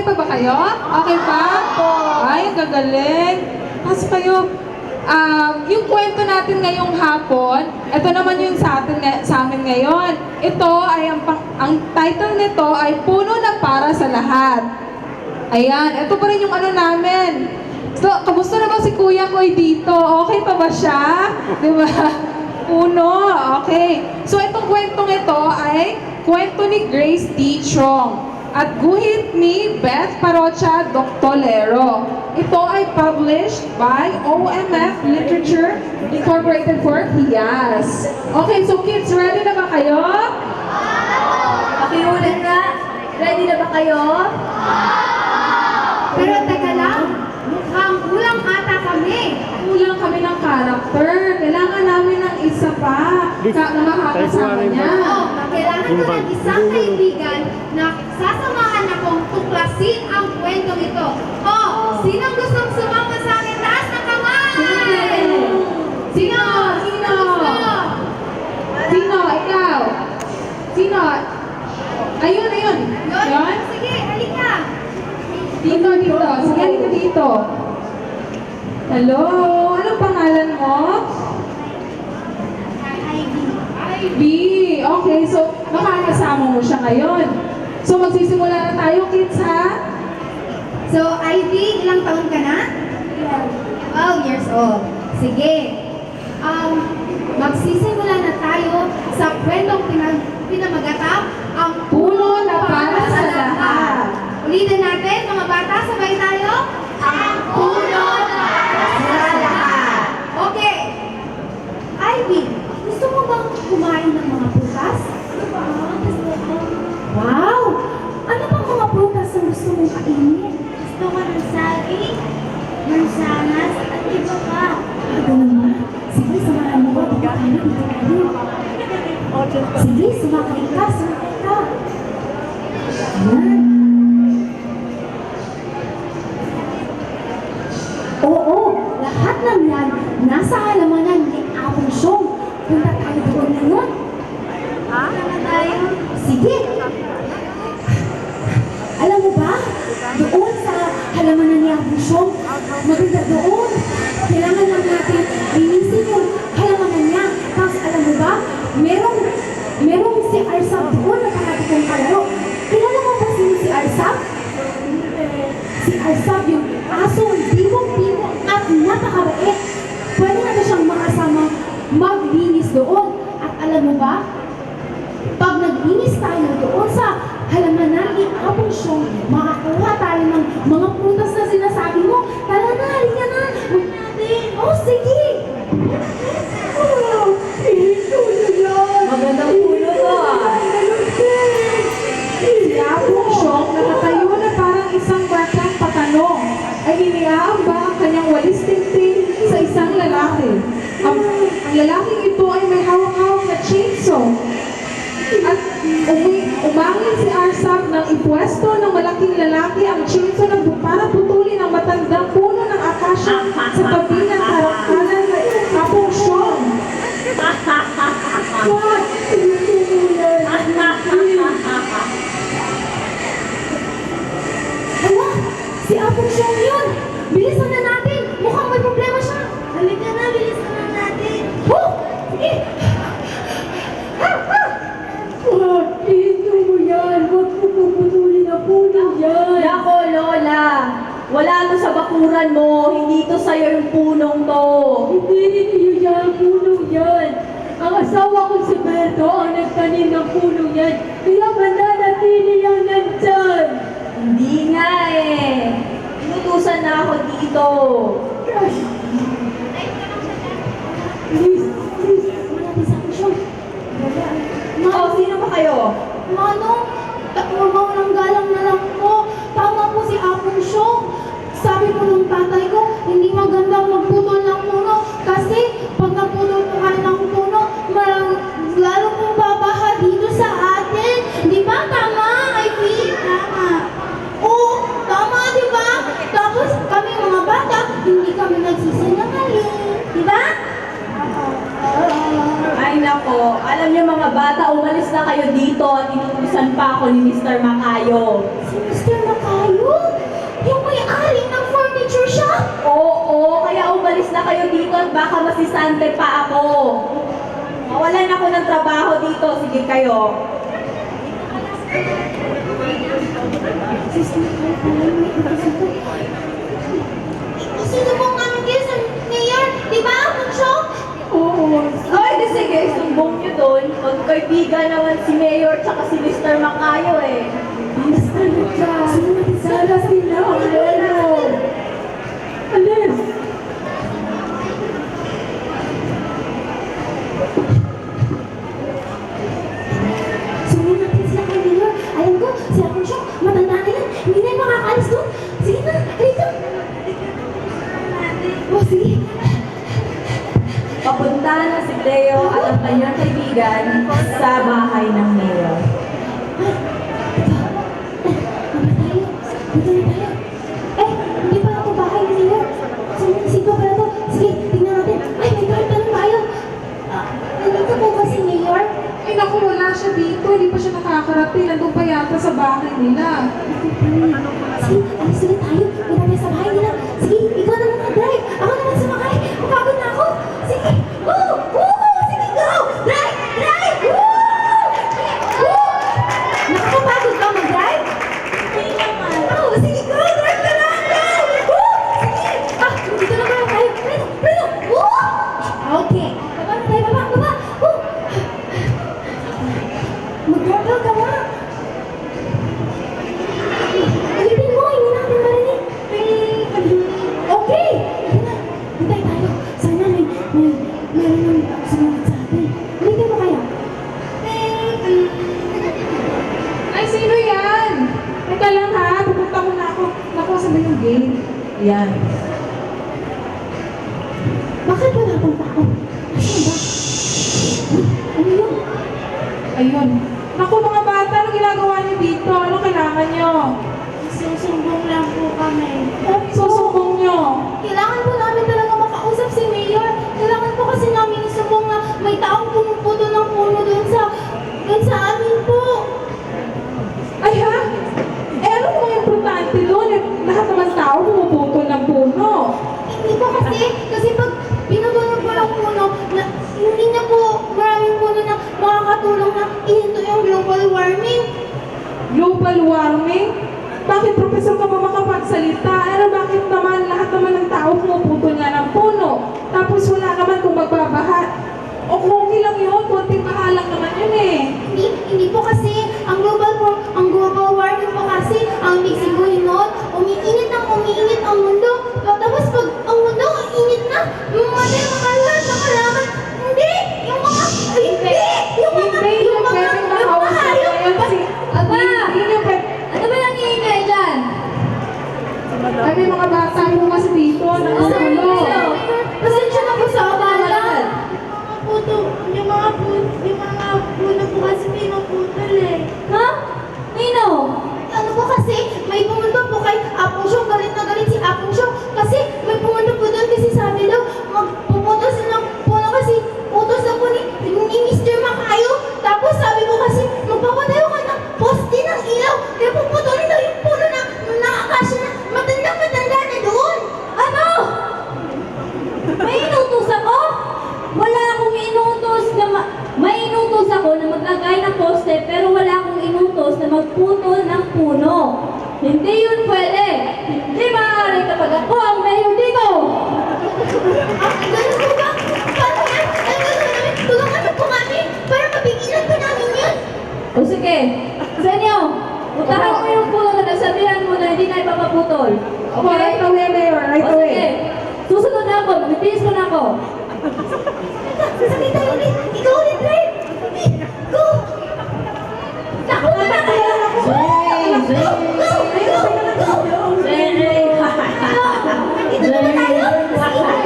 Okay pa ba kayo? Okay pa? Ay, ang gagaling. Pasok kayo. Yung kwento natin ngayong hapon, ito naman yung sa amin ngayon. Ito ay ang title nito ay Puno na para sa lahat. Ayan, ito pa rin yung ano namin. So, kamusta na ba si Kuya Koy dito? Okay pa ba siya? Di ba? Puno, okay. So, itong kwentong ito ay kwento ni Grace D. Chong at guhit ni Beth Parocha Doctolero. Ito ay published by OMF Literature Incorporated for HIAS. Okay, so kids, ready na ba kayo? Pakiulit nga. Ready na ba kayo? Pero teka lang, mukhang kulang ata kami. Kulang kami ng character. Kailangan namin ng isa pa na makakasama niya. Kailangan ko ng isang kaibigan na sasamahan akong tuklasin ang kwentong ito. Sinong gustong sumama sa akin? Taas ng kamay! Sino? Sino? Ikaw? Sino? Ayun. Yun? Sige, halika. Dito. Sige, halika dito. Hello? Anong pangalan mo? Ivy. Okay, so makakasama mo siya ngayon. So magsisimula na tayo, kids, ha? So, Ivy, ilang taon ka na? 12 years old. Sige. Magsisimula na tayo sa kwentong pinamagatang ang Puno na para sa lahat. Ulitin natin, mga bata, sabay tayo. Ang puno na para sa lahat. Okay. Ivy, gusto mo bang kumain ng mga prutas? Wow! Ano bang mga prutas ang gusto mong kainin? Gusto ko ng saging, mansanas, at iba pa. Ganun ba? Sige, samahan mo ko. Dito tayo. Sige, sumakay ka. Ayan. Oo, lahat ng yan nasa halamanan ni Apong Syong. Punta tayo doon ngayon. Punta tayo? Sige. Alam mo ba, doon sa halamanan ni Apong Syong, maganda doon. Kailangan lang natin linisin yung halamanan niya. Tapos alam mo ba, merong si Arsab doon na parati kong kalaro. Kilala mo ba si Arsab? Si Arsab yung asong bimong-bimong at napakabait. Pwede na siyang makasama maglinis doon. At alam mo ba, pag naglinis tayo doon sa halamanan ni Apong Syong, makakuha tayo ng mga prutas na sinasabi mo. Tara na, halika na. Huwag natin. Sige. Magandang puno to, Si Apong Syong nakatayo na parang isang batang patanong ay iniaamba ang kanyang walis tingting sa isang lalaki. Ang lalaking ito ay may hawak-hawak na chainsaw. At umangin si Arsab nang ipwesto ng malaking lalaki ang chainsaw para putulin ang matandang puno ng akasya sa tabi ng karakhanan ng Apong Syong. What? Hala, si Apong Syong yun. Bilisan na natin. Mukhang may problema siya. Halika na, bilisan na natin. Sige. Ito mo yan! Huwag mo puputulin ang puno yan! Nako, Lola! Wala to sa bakuran mo, hindi to sa'yo yung punong to. Hindi rin iyo yan, puno yan! Ang asawa ko si Berto ang nagtanim ng puno yan, kaya mananatili yan nandyan! Hindi nga eh. Inutusan na ako dito. Please! Malapit sa Apong Syong. Oh, sino ba kayo? Manong, walang galang na lang po. Tama po si Apong Syong. Sabi po ng tatay ko, hindi magandang magputol ng puno. Kasi pag naputol po kayo ng puno, lalo pong babaha dito sa atin. Di ba? Tama, Ivy? Tama. Oo, tama, di ba? Tapos kami mga bata, hindi kami nagsisinungaling. Di ba? Ay nako, alam niyo mga bata, bata, umalis na kayo dito at inutusan pa ako ni Mr. Macayo. Si Mr. Macayo? Yung may-ari ng furniture shop? Oo, kaya umalis na kayo dito at baka masisante pa ako. Mawalan ako ng trabaho dito. Sige kayo. Sister Macayo pala yung may-ari dito. Sino pong namin kayo sa mayor? Di ba, Bunso? Oo. Ay, di sige, sumbong nyo doon. Magkaibigan naman si Mayor tsaka si Mr. Macayo eh. Basta na dyan. Sana sila ang meron. Alis! Sunod natin sila kay Mayor. Alam ko, si Bunso, matanda na yan. Hindi na yung makakaalis doon. Sige na, halika. Oh, sige. Papunta na si Cleo at ang kanyang kaibigan sa bahay ng Mayor. Mama tayo. Dito na tayo. Hindi pa ako bahay ni Mayor. Sino pala to? Sige, tingnan natin. Ay, may kahit anong tayo. Nandito po ba si Mayor? Ay naku, wala siya dito. Hindi pa siya nakakarating. Nandun pa yata sa bahay nila. Sige, alis ulit tayo. Punta tayo sa bahay nila. Sige, ikaw naman mag-drive. Ako naman sumakay. Mapagod na ako. Sige. Woo! Woo! Sige, go! Drive! Drive! Woo! Woo! Nakakapagod ka mag-drive? Hindi naman. Oh, sige, go! Drive ka lang! Go! Woo! Sige! Dito na pala tayo. Preno! Woo! Okay. Baba na tayo. Baba! Woo! Mag-drive ka nga. Ulitin mo, hindi natin marinig. Okay! Ito na, hintay tayo. Sana meron ng sumunod sa atin. Ulitin mo kaya? Ay, sino yan? Teka lang ha, pupunta ko na ako. Naku, saan ba yung gate? Yan. Bakit wala pang tao? Asan ba? Ano yun? Ayun. Naku, mga bata, ano ginagawa niyo dito? Ano kailangan niyo? Susumbong lang po kami. Susumbong niyo. Kailangan po namin talaga makausap si Mayor. Kailangan po kasi namin isumbong na may taong pumuputo ng puno doon sa amin po. Ay ha? Eh, ano mga importante doon? Eh, lahat naman tao pumuputol ng puno. Hindi po kasi pag pinutulog po ng puno, hindi na po maraming puno na makakatulong na ihinto yung global warming. Global warming? Bakit profesor ka ba makapagsalita? Ano, bakit naman lahat naman ng tao pumuputol nga ng puno? Tapos wala naman kung magbabaha. O okay lang yun, konting baha lang naman yun eh. Hindi po kasi ang global warming po kasi ang ibig sabihin nun, umiinit ang mundo. Tapos pag ang mundo init na, mamatay mga lahat ng halaman. Hindi! Yung mga pwedeng makausap hayop. ngayon si... Aba! Hindi niyo pwede... Ano ba nangyayari dyan? Ay, may mga bata po kasi dito. Nakagulo. Pasensya na po sa abalan. Yung mga puno po kasi pinuputol eh. Ha? Nino? Ano po kasi, may pumunta po kay Apong Show, galit na galit si Apong Show. Kasi may pumunta po doon kasi sabi daw, magpuputos ng puno kasi utos na po ni Mr. Macayo. Tapos sabi ko kasi, magpapatayo ka ng poste ng ilaw. Kaya puputulin daw yung puno na nakakasya na matanda na doon. Ano? May inutos ako? Wala akong inutos na may inutos ako na maglagay ng poste pero wala akong inutos na magputol ng puno. Hindi yun pwede. Hindi maaari kapag ako ang mayor dito. Ganun po ba? Paano yan? Ang gagawin namin, tulungan mo po kami para mapigilan po namin yan. O sige, Senyo, utahan mo yung puno na nagsabihan mo na hindi na ipapaputol. Okay, right away, Mayor. Right O away. sige, susunod na ako, bibihis ko na ako. Sasakay tayo ulit. Ikaw ulit, drive. Go! Naku, naman ako! Go! Go! Go! Go! Dito naman tayo! Baba!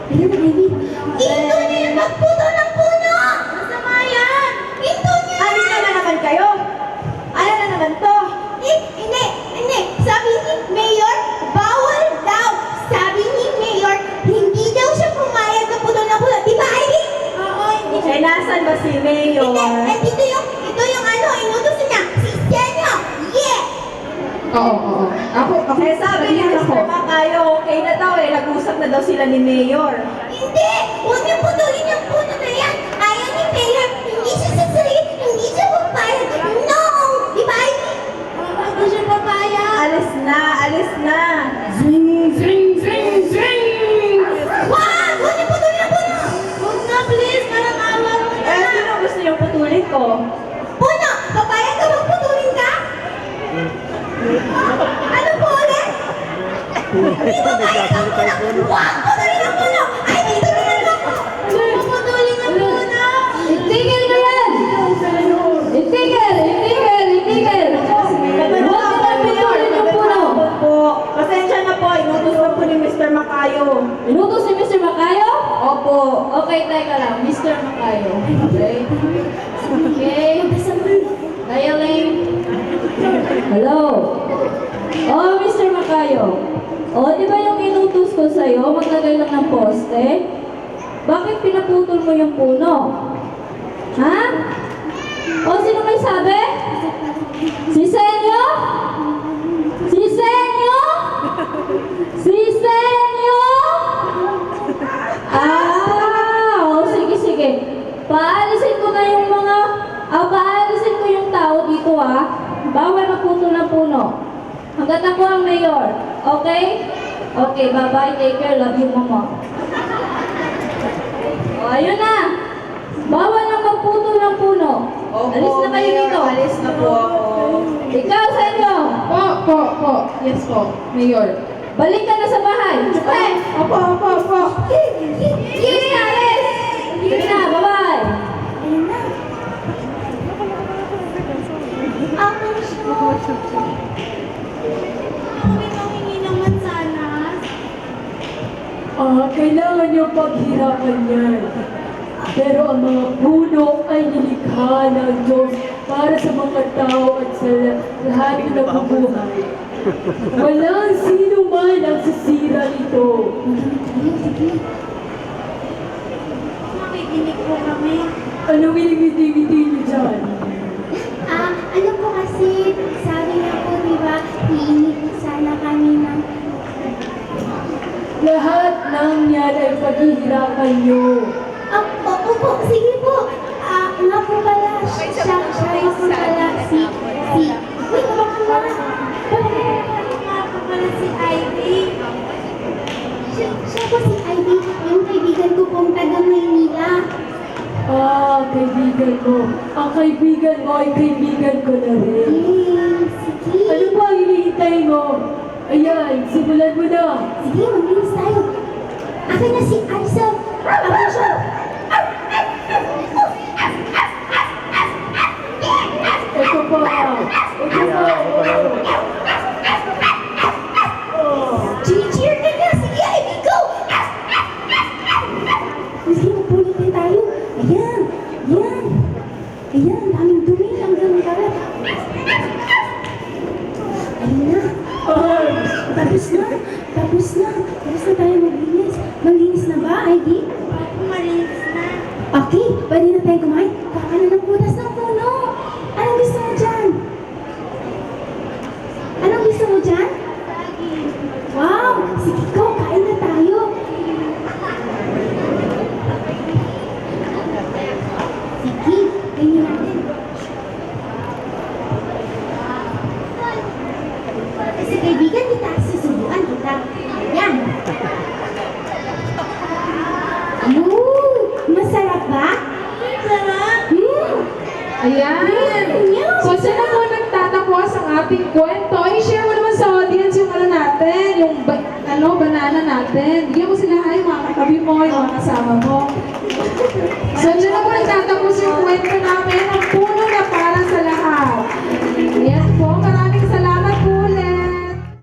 Ayun, Ivy. Ito niyo yung pagputol ng puno! Masama yan! Ito niyo! Ano na naman kayo? Ano na naman to? Hindi! Sabi ni Mayor, bawal daw! Sabi ni Mayor, hindi daw siya Mayor. Ito yung ano, inutos niya. Si Senyo. Yeah! Oo. Ako, Eh sabi ni Mr. Macayo, okay na daw eh. Nag-usap na daw sila ni Mayor. Hindi! Huwag niyo putulin yung puno na yan! Ayaw ni Mayor! Hindi siya sasali! Hindi siya papayag! No! Di ba? Hindi siya papayag! Alis na. Wag! Huwag niyo putulin ang puno! Huwag na, please! Parang awa mo na! Eh, sino gusto niyong putulin ko? Puno! Papayag ka bang putulin ka? Ano po ulit? Hindi papayag ang puno! Wag! Putulin ang puno! Ay, dito na lang ako! Putulin ang puno! Itigil ko yan! Itigil! Huwag na pinulin yung puno! Po, pasensya na po. Inutos na po ni Mr. Macayo. Inutos si Mr. Macayo? Opo. Okay, teka lang. Mr. Macayo. Okay. Dialing. Hello. Oh, Mr. Macayo. Oh, di ba yung inutos ko sa'yo, maglagay lang ng poste? Bakit pinaputol mo yung puno? Ha? O, sino may sabi? Si Senyo? Si Senyo? Si Senyo? Sige. Paalisin ko na yung paalisin ko yung tao dito Bawal magputol ng puno. Hanggat ako ang mayor. Okay? Okay, bye-bye. Take care. Love you, mama. O, ayun na. Bawal na magputol ng puno. Opo, Alis na kayo Mayor. dito. Alis na po ako. Ikaw, Senyo. Po. Yes po, Mayor. Balik ka na sa bahay. Okay? Opo. Yes, alis. Sige na, bye-bye. Ayun na. Ako siya. May mangingi naman sana. Kailangan niyong paghirapan yan. Pero ang mga puno ay nilikha ng Diyos para sa mga tao at sa lahat na nabubuhay. Walang sino man ang sisira nito. Makikinig po kami. Anong inigiti-ngiti niyo dyan? Ano po kasi, sabi na po, di ba, hihingi po sana kami ng... Lahat ng yan ay paghihirapan niyo. Opo, sige po. Nga po pala, siya po pala wait, baka nga po pala si Ivy. Siya po si Ivy, yung kaibigan ko pong taga Maynila. Kaibigan ko. Ang kaibigan mo ay kaibigan ko na rin. Sige. Ano ba ang hinihintay mo? Ayan, simulan mo na. Sige, maglinis tayo. Akin na si Aisel. Ako siya. Ito pa. Cheer ka na! Sige, Ivy, go! Sige, magpulit na tayo. Ayan, ang daming dumi, ang daming kalat. Ayun na. Tapos na tayo maglinis. Maglinis na ba, Ivy? Malinis na. Okay, pwede na tayo kumain. Kakain na ng putas ng puno. Anong gusto mo dyan? Wow! Sige ko, kain na tayo. Sige, kainin natin. Kasi kaibigan kita, susubuan kita. Yan. Masarap ba? Masarap. Ayan. So, siya na po nagtatapos ang ating kwento. I-share mo naman sa audience yung natin, yung banana natin. Bigyan mo sila yung mga katabi mo, yung mga kasama mo. So, dyan na po nagtatapos yung kwento namin. Ang